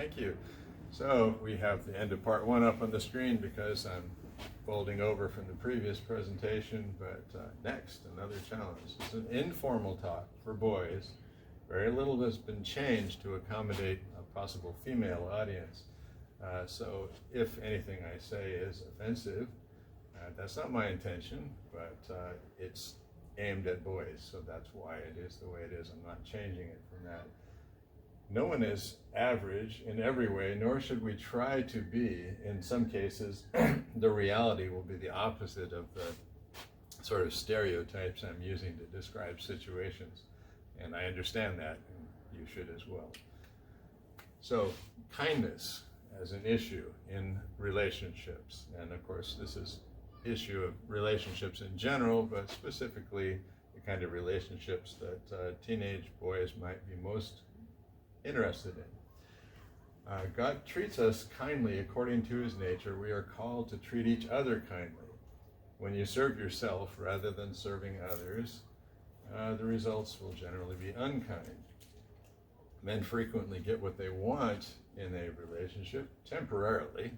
Thank you. So we have the end of part one up on the screen because I'm folding over from the previous presentation, but next, another challenge. It's an informal talk for boys. Very little has been changed to accommodate a possible female audience. So if anything I say is offensive, that's not my intention, but it's aimed at boys, so that's why it is the way it is. I'm not changing it from that. No one is average in every way, nor should we try to be. In some cases, the reality will be the opposite of the sort of stereotypes I'm using to describe situations. And I understand that, and you should as well. So, kindness as an issue in relationships. And of course, this is issue of relationships in general, but specifically the kind of relationships that teenage boys might be most interested in. God treats us kindly according to his nature. We are called to treat each other kindly. When you serve yourself rather than serving others, the results will generally be unkind. Men frequently get what they want in a relationship temporarily.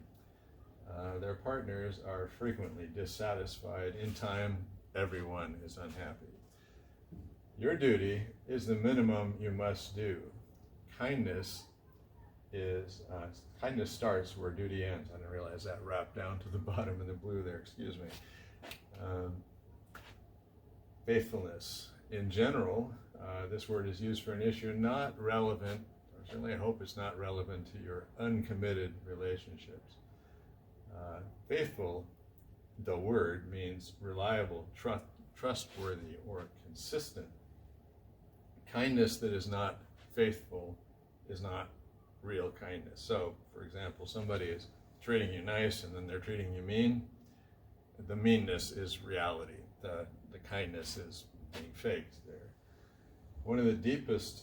Their partners are frequently dissatisfied. In time, everyone is unhappy. Your duty is the minimum you must do. Kindness starts where duty ends. I didn't realize that wrapped down to the bottom in the blue there, excuse me. Faithfulness. In general, this word is used for an issue not relevant, or certainly I hope it's not relevant to your uncommitted relationships. Faithful, the word, means reliable, trustworthy, or consistent. Kindness that is not faithful is not real kindness. So, for example, somebody is treating you nice and then they're treating you mean. The meanness is reality. The kindness is being faked there. One of the deepest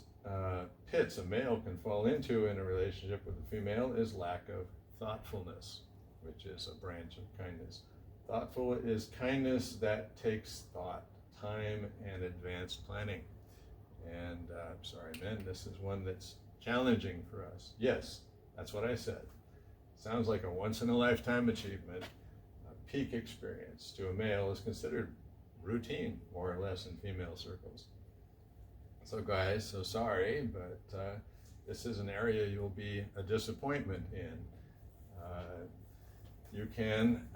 pits a male can fall into in a relationship with a female is lack of thoughtfulness, which is a branch of kindness. Thoughtful is kindness that takes thought, time, and advanced planning. And sorry, men, this is one that's challenging for us. Yes, that's what I said. Sounds like a once-in-a-lifetime achievement. A peak experience to a male is considered routine, more or less, in female circles. So guys, so sorry, but this is an area you'll be a disappointment in. You can,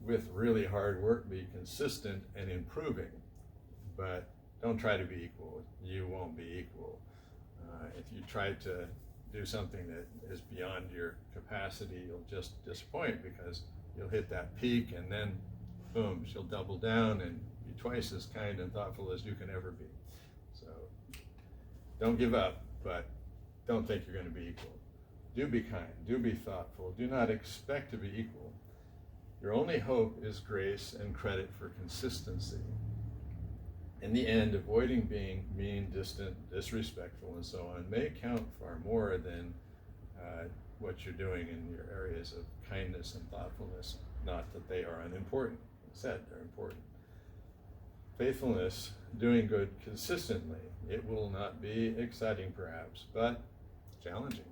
with really hard work, be consistent and improving, but don't try to be equal. You won't be equal. If you try to do something that is beyond your capacity, you'll just disappoint because you'll hit that peak and then, boom, she'll double down and be twice as kind and thoughtful as you can ever be. So don't give up, but don't think you're going to be equal. Do be kind, do be thoughtful, do not expect to be equal. Your only hope is grace and credit for consistency. In the end, avoiding being mean, distant, disrespectful, and so on may count far more than what you're doing in your areas of kindness and thoughtfulness. Not that they are unimportant. I said they're important. Faithfulness, doing good consistently. It will not be exciting perhaps, but challenging.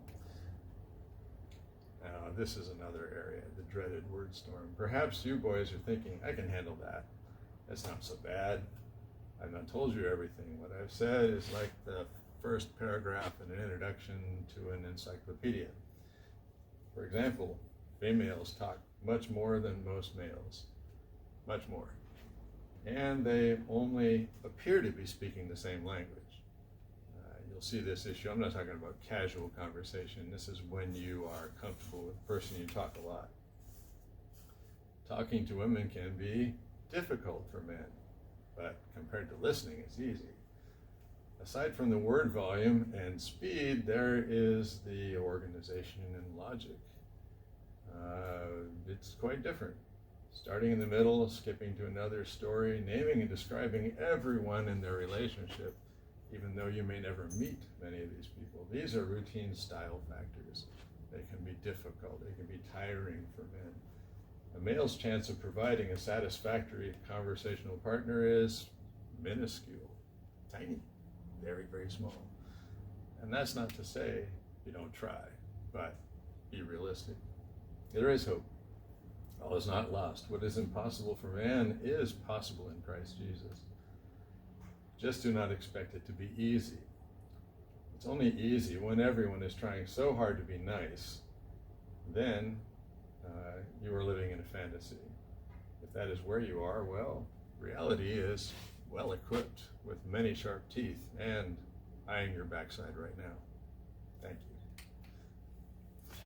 Now, this is another area, the dreaded word storm. Perhaps you boys are thinking, I can handle that. That's not so bad. I've not told you everything. What I've said is like the first paragraph in an introduction to an encyclopedia. For example, females talk much more than most males. Much more. And they only appear to be speaking the same language. You'll see this issue. I'm not talking about casual conversation. This is when you are comfortable with the person you talk a lot. Talking to women can be difficult for men, but compared to listening, it's easy. Aside from the word volume and speed, there is the organization and logic. It's quite different. Starting in the middle, skipping to another story, naming and describing everyone in their relationship, even though you may never meet many of these people. These are routine style factors. They can be difficult. They can be tiring for men. A male's chance of providing a satisfactory conversational partner is minuscule, tiny, very, very small. And that's not to say you don't try, but be realistic. There is hope. All is not lost. What is impossible for man is possible in Christ Jesus. Just do not expect it to be easy. It's only easy when everyone is trying so hard to be nice. Then you are living in a fantasy. If that is where you are, well, reality is well equipped with many sharp teeth and eyeing your backside right now. Thank you.